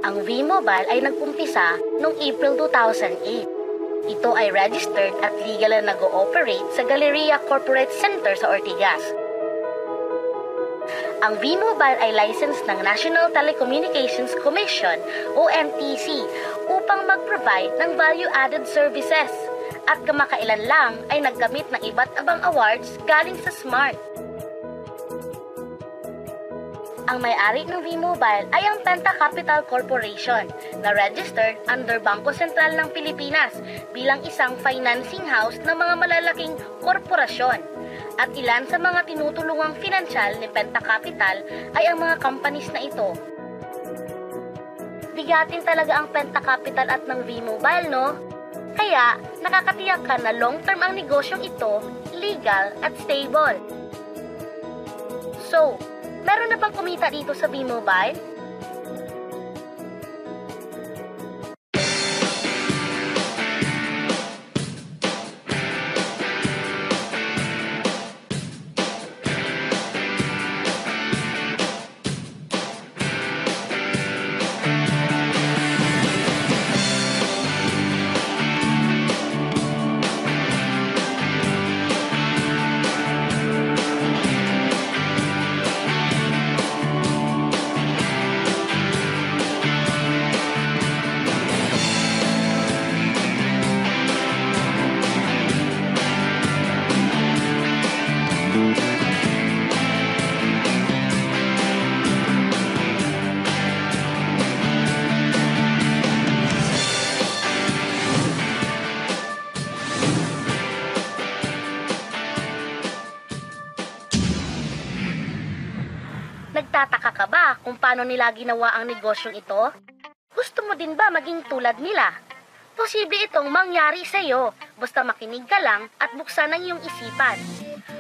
Ang V-Mobile ay nag-umpisa noong April 2008. Ito ay registered at legal na nag-ooperate sa Galleria Corporate Center sa Ortigas. Ang V-Mobile ay license ng National Telecommunications Commission o NTC upang mag-provide ng value-added services at kamakailan lang ay nagkamit ng iba't ibang awards galing sa SMART. Ang may-ari ng V-Mobile ay ang Penta Capital Corporation na registered under Bangko Sentral ng Pilipinas bilang isang financing house ng mga malalaking korporasyon. At ilan sa mga tinutulungang pinansyal ni Penta Capital ay ang mga companies na ito. Bigatin talaga ang Penta Capital at ng V-Mobile, no? Kaya nakakatiyak ka na long-term ang negosyong ito, legal at stable. So, meron na bang kumita dito sa V-Mobile? Nagtataka ka ba kung paano nila ginawa ang negosyong ito? Gusto mo din ba maging tulad nila? Posible itong mangyari sa iyo, basta makinig ka lang at buksan ang iyong isipan.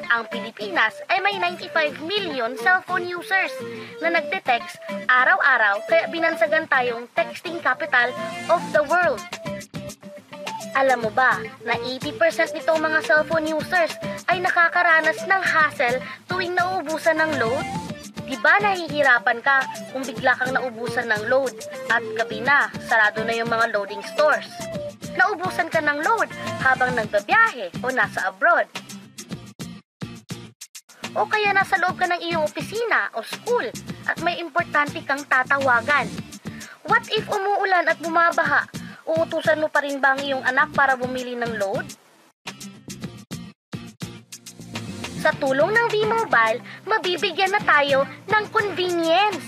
Ang Pilipinas ay may 95 million cellphone users na nagte-text araw-araw kaya binansagan tayong texting capital of the world. Alam mo ba na 80% nitong mga cellphone users ay nakakaranas ng hassle tuwing nauubusan ng load? Diba nahihirapan ka kung bigla kang naubusan ng load at gabi na, sarado na yung mga loading stores? Naubusan ka ng load habang nagbabiyahe o nasa abroad? O kaya nasa loob ka ng iyong opisina o school at may importante kang tatawagan? What if umuulan at bumabaha? Uutusan mo pa rin ba ang iyong anak para bumili ng load? Sa tulong ng V-Mobile, mabibigyan na tayo ng convenience.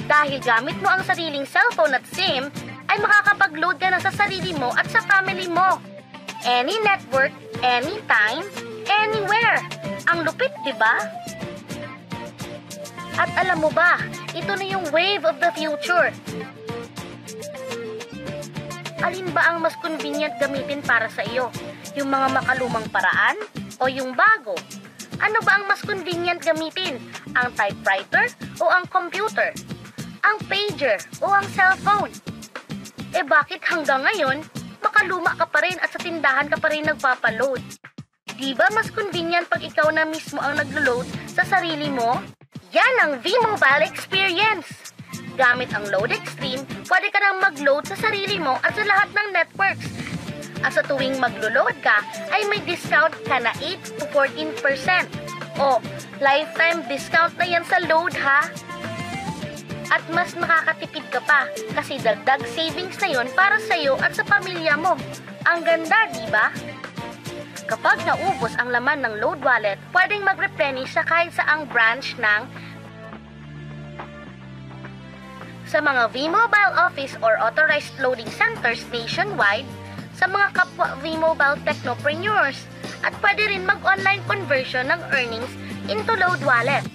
Dahil gamit mo ang sariling cellphone at SIM, ay makakapag-load ka na sa sarili mo at sa family mo. Any network, anytime, anywhere. Ang lupit, di ba? At alam mo ba, ito na yung wave of the future. Alin ba ang mas convenient gamitin para sa iyo? Yung mga makalumang paraan o yung bago? Ano ba ang mas convenient gamitin? Ang typewriter o ang computer? Ang pager o ang cellphone? Eh bakit hanggang ngayon, makaluma ka pa rin at sa tindahan ka pa rin nagpapaload? Di ba mas convenient pag ikaw na mismo ang naglo-load sa sarili mo? Yan ang V-Mobile experience! Gamit ang Load Extreme, pwede ka nang mag-load sa sarili mo at sa lahat ng networks. At sa tuwing maglo-load ka, ay may discount ka na 8 to 14%. O, lifetime discount na yan sa load ha! At mas makakatipid ka pa kasi dagdag savings na yon para sa iyo at sa pamilya mo. Ang ganda, di ba? Kapag naubos ang laman ng load wallet, pwedeng mag-replenish sa kahit saang branch ng sa mga V-Mobile office or authorized loading centers nationwide, sa mga kapwa V-Mobile technopreneurs, at pwede rin mag-online conversion ng earnings into load wallet.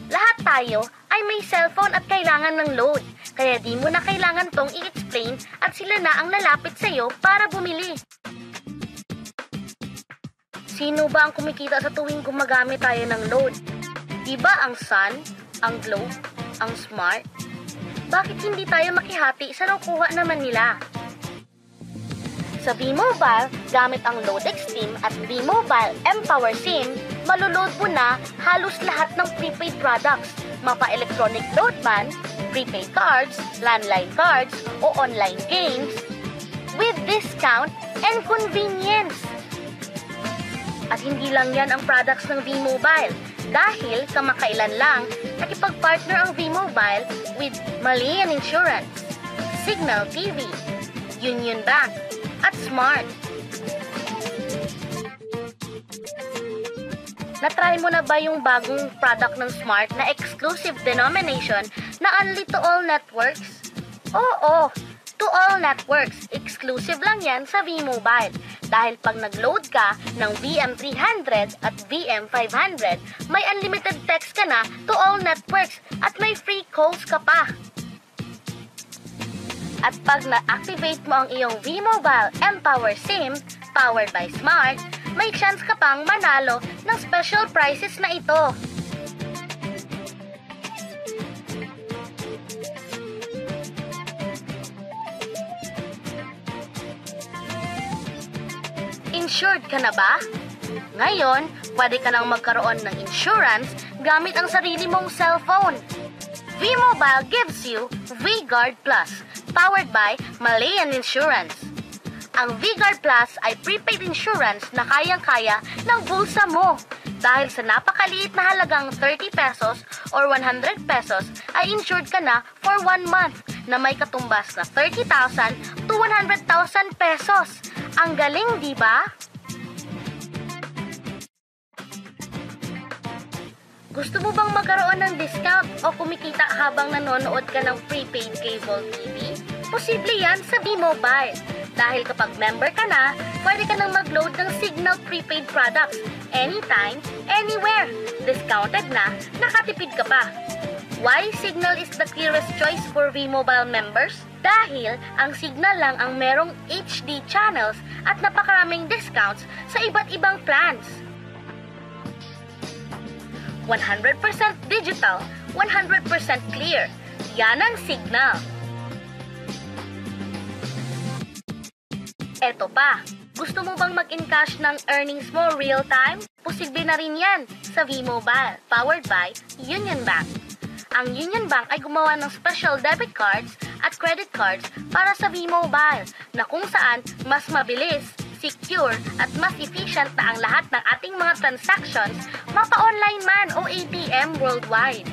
Lahat tayo ay may cellphone at kailangan ng load, kaya di mo na kailangan tong i-explain at sila na ang lalapit sa iyo para bumili. Sino ba ang kumikita sa tuwing gumagamit tayo ng load? Diba ang Sun, ang Globe, ang Smart? bakit hindi tayo makihati sa nakuha naman nila? Sa V-Mobile, gamit ang Loadex SIM at V-Mobile mPower SIM, maloload mo na halos lahat ng prepaid products, mapa-electronic load man, prepaid cards, landline cards, o online games, with discount and convenience. At hindi lang yan ang products ng V-Mobile, dahil kamakailan lang nakipag-partner ang V-Mobile with Malayan Insurance, Signal TV, Union Bank, at Smart. Na-try mo na ba yung bagong product ng Smart na exclusive denomination na only to all networks? Oo, to all networks. Exclusive lang yan sa V-Mobile. Dahil pag nag-load ka ng VM300 at VM500, may unlimited text ka na to all networks at may free calls ka pa. At pag na-activate mo ang iyong V-Mobile mPower SIM, powered by Smart, may chance ka pang manalo ng special prizes na ito. Insured ka na ba? Ngayon, pwede ka nang magkaroon ng insurance gamit ang sarili mong cellphone. V-Mobile gives you V-Guard Plus, powered by Malayan Insurance. Ang V-Guard Plus ay prepaid insurance na kayang-kaya ng bulsa mo. Dahil sa napakaliit na halagang 30 pesos or 100 pesos ay insured ka na for 1 month na may katumbas na 30,000 to 100,000 pesos. Ang galing, di ba? Gusto mo bang magkaroon ng discount o kumikita habang nanonood ka ng prepaid cable TV? Posible yan sa V-Mobile. Dahil kapag member ka na, pwede ka nang mag-load ng Signal prepaid products anytime, anywhere. Discounted na, nakatipid ka pa. Why Signal is the clearest choice for V-Mobile members? Dahil ang Signal lang ang merong HD channels at napakaraming discounts sa iba't ibang plans. 100% digital, 100% clear. Yan ang Signal. Eto pa, gusto mo bang mag-encash ng earnings mo real time? Posible na rin yan sa V-Mobile, powered by Union Bank. Ang Union Bank ay gumawa ng special debit cards at credit cards para sa V-Mobile na kung saan mas mabilis, secure at mas efficient na ang lahat ng ating mga transactions, mapa-online man o ATM worldwide.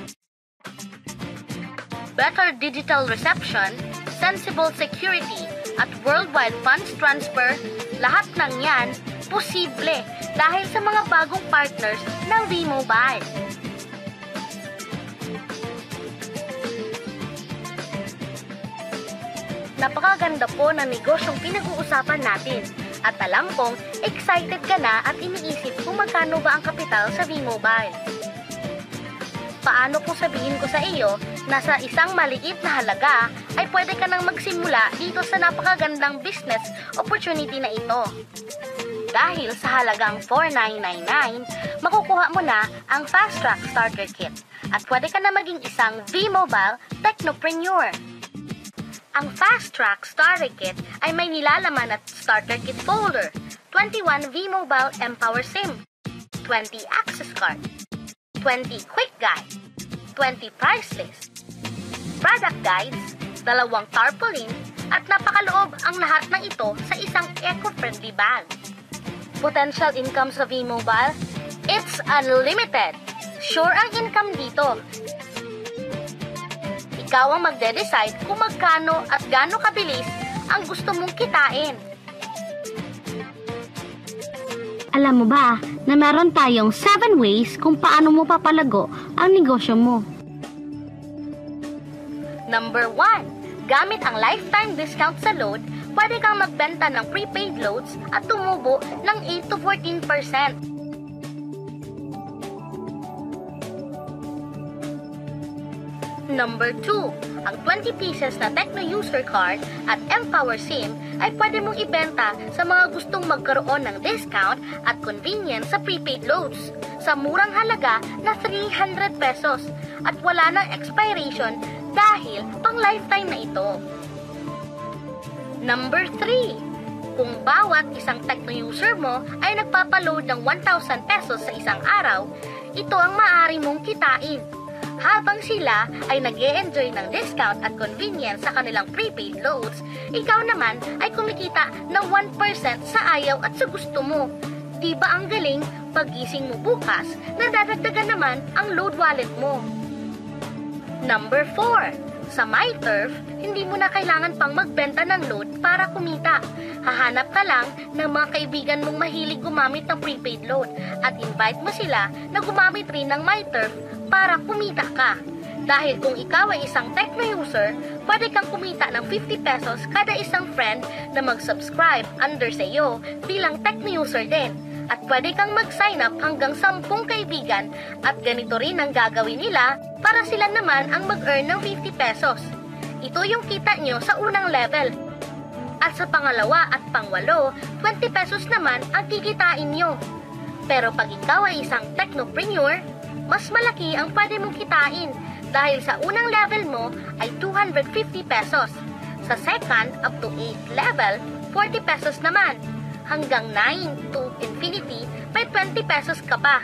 Better digital reception, sensible security, at worldwide funds transfer, lahat ng yan posible dahil sa mga bagong partners ng V-Mobile. Napakaganda po ng negosyong pinag-uusapan natin. At alam kong excited ka na at iniisip kung magkano ba ang kapital sa V-Mobile. Paano kung sabihin ko sa iyo na sa isang maliit na halaga ay pwede ka nang magsimula dito sa napakagandang business opportunity na ito. Dahil sa halagang $4,999, makukuha mo na ang Fast Track Starter Kit at pwede ka na maging isang V-Mobile Technopreneur. Ang Fast Track Starter Kit ay may nilalaman at Starter Kit folder, 21 V-Mobile mPower SIM, 20 access card, 20 quick guide, 20 price list, product guides, 2 tarpaulin, at napakaloob ang lahat ng ito sa isang eco-friendly bag. Potential income sa V-Mobile? It's unlimited! Sure ang income dito. Ikaw ang magde-decide kung magkano at gaano kabilis ang gusto mong kitain. Alam mo ba na meron tayong 7 ways kung paano mo papalago ang negosyo mo? Number 1. Gamit ang lifetime discount sa load, pwede kang magbenta ng prepaid loads at tumubo ng 8 to 14%. Number 2, ang 20 pieces na Tecno User Card at mPower SIM ay pwede mong ibenta sa mga gustong magkaroon ng discount at convenience sa prepaid loads sa murang halaga na 300 pesos at wala ng expiration dahil pang lifetime na ito. Number 3. Kung bawat isang Tecno user mo ay nagpapaload ng 1,000 pesos sa isang araw, ito ang maaari mong kitain. Habang sila ay nag-e-enjoy ng discount at convenience sa kanilang prepaid loads, ikaw naman ay kumikita ng 1% sa ayaw at sa gusto mo. Di ba ang galing? Paggising mo bukas, nadadagdagan naman ang load wallet mo. Number 4. Sa MyTurf, hindi mo na kailangan pang magbenta ng load para kumita. Hahanap ka lang ng mga kaibigan mong mahilig gumamit ng prepaid load at invite mo sila na gumamit rin ng MyTurf para kumita ka. Dahil kung ikaw ay isang Tecno user, pwede kang kumita ng 50 pesos kada isang friend na mag-subscribe under sa iyo bilang Tecno user din. At pwede kang mag-sign up hanggang 10 kaibigan at ganito rin ang gagawin nila para sila naman ang mag-earn ng 50 pesos. Ito yung kita nyo sa unang level. At sa pangalawa at pangwalo, 20 pesos naman ang kikitain nyo. Pero pag ikaw ay isang technopreneur, mas malaki ang pwede mong kitain dahil sa unang level mo ay 250 pesos. Sa second up to 8 level, 40 pesos naman. Hanggang 9 to infinity, may 20 pesos ka pa.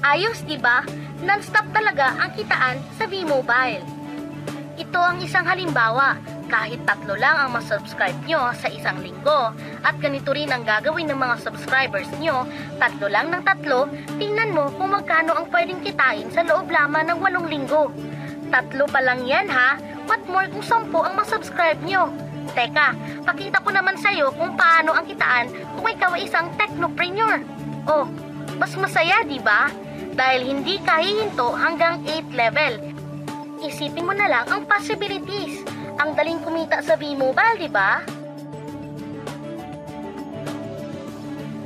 Ayos, diba? Non-stop talaga ang kitaan sa V-Mobile. Ito ang isang halimbawa. Kahit 3 lang ang masubscribe nyo sa isang linggo at ganito rin ang gagawin ng mga subscribers nyo, 3 lang ng 3, tingnan mo kung magkano ang pwedeng kitain sa loob lamang ng 8 linggo. 3 pa lang yan ha, what more kung 10 ang masubscribe nyo? Teka, pakita ko naman sa'yo kung paano ang kitaan kung ikaw ay isang technopreneur. Oh, mas masaya, di ba? Dahil hindi ka hihinto hanggang 8 level. Isipin mo na lang ang possibilities. Ang daling kumita sa V-Mobile, di ba?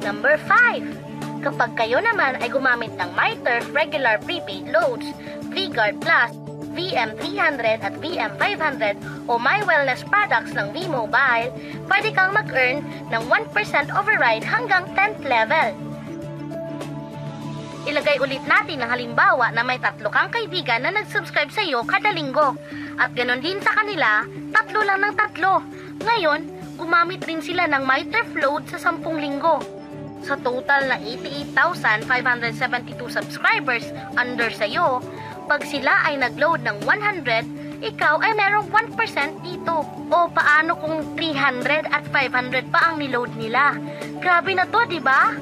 Number 5. Kapag kayo naman ay gumamit ng MyTurf regular prepaid loads, V-Guard Plus, VM300 at VM500 o My Wellness products ng V-Mobile, pwede kang mag-earn ng 1% override hanggang 10th level. Ilagay ulit natin ang halimbawa na may 3 kang kaibigan na nag-subscribe sa iyo kada linggo at ganon din sa kanila, 3 lang ng 3. Ngayon, gumamit rin sila ng MyTurf load sa 10 linggo. Sa total na 88,572 subscribers under sa iyo, pag sila ay nag-load ng 100, ikaw ay merong 1% dito. O paano kung 300 at 500 pa ang niload nila? Grabe na to, di ba?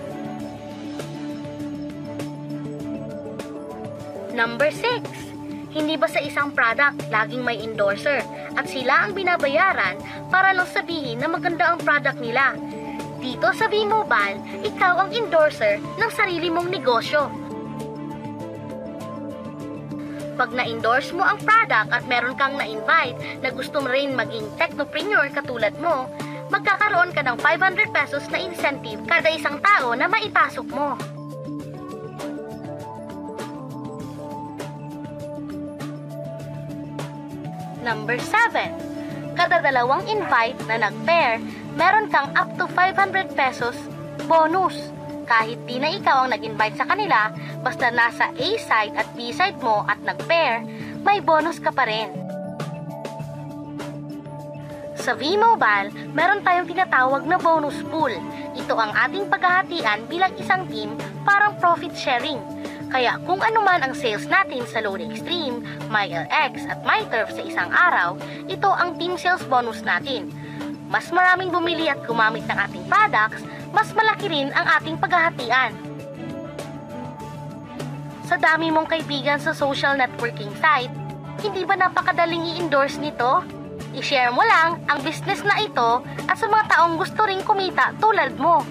Number 6. Hindi ba sa isang product laging may endorser at sila ang binabayaran para lang sabihin na maganda ang product nila? Dito sa V-Mobile, ikaw ang endorser ng sarili mong negosyo. Pag na-endorse mo ang product at meron kang na-invite na gusto mo rin maging technopreneur katulad mo, magkakaroon ka ng 500 pesos na incentive kada isang tao na maipasok mo. Number 7. Kada 2 invite na nag-pair, meron kang up to 500 pesos bonus. Kahit di na ikaw ang nag-invite sa kanila, basta nasa A side at B side mo at nag-pair, may bonus ka pa rin. Sa V-Mobile, meron tayong tinatawag na bonus pool. Ito ang ating paghahatian bilang isang team, parang profit sharing. Kaya kung ano man ang sales natin sa Load Extreme, MyLX at MyTurf sa isang araw, ito ang team sales bonus natin. Mas maraming bumili at gumamit ng ating products, mas malaki rin ang ating paghahatian. Sa dami mong kaibigan sa social networking site, hindi ba napakadaling i-endorse nito? I-share mo lang ang business na ito at sa mga taong gusto ring kumita tulad mo.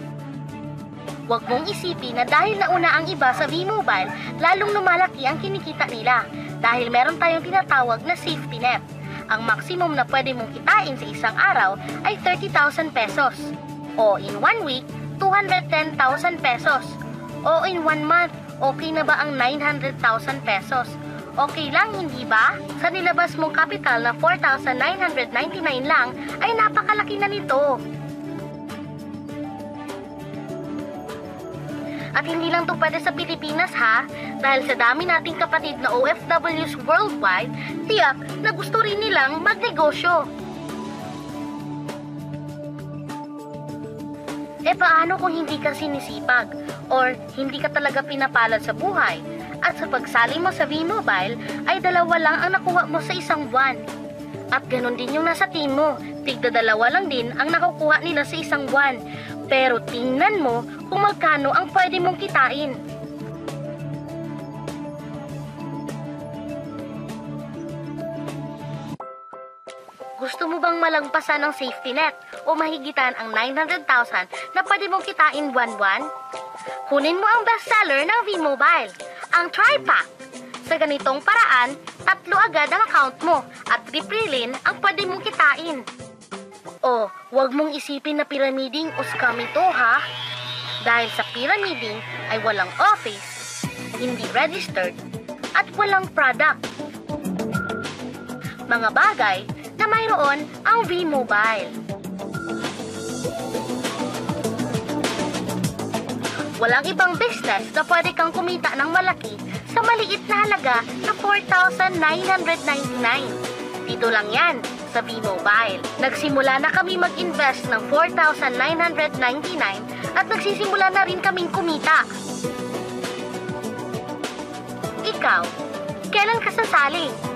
Huwag mong isipin na dahil nauna ang iba sa V-Mobile, lalong lumalaki ang kinikita nila dahil meron tayong tinatawag na safety net. Ang maximum na pwede mong kitain sa isang araw ay 30,000 pesos. O in 1 week, 210,000 pesos. O in 1 month, okay na ba ang 900,000 pesos? Okay lang, hindi ba? Sa nilabas mong kapital na 4,999 lang, ay napakalaki na nito. At hindi lang to pwede sa Pilipinas ha, dahil sa dami nating kapatid na OFWs worldwide, tiyak na gusto rin nilang magnegosyo. Paano kung hindi ka sinisipag or hindi ka talaga pinapalad sa buhay at sa pagsali mo sa V-Mobile ay 2 lang ang nakuha mo sa isang buwan? At ganun din yung nasa team mo, tigda 2 lang din ang nakukuha nila sa isang buwan. Pero tingnan mo kung magkano ang pwede mong kitain. Gusto mo bang malagpasan ng safety net o mahigitan ang 900,000 na pwede mong kitain buwan-buwan? Kunin mo ang bestseller ng V-Mobile, ang Tri-Pack. Sa ganitong paraan, 3 agad ang account mo at triprilin ang pwede mong kitain. O, huwag mong isipin na pyramiding o scam ito ha. Dahil sa pyramiding ay walang office, hindi registered, at walang product. Mga bagay na mayroon ang V-Mobile. Walang ibang business na pwede kang kumita ng malaki sa maliit na halaga na 4,999. Dito lang yan sa V-Mobile. Nagsimula na kami mag-invest ng 4,999 at nagsisimula na rin kaming kumita. Ikaw, kailan ka sasali?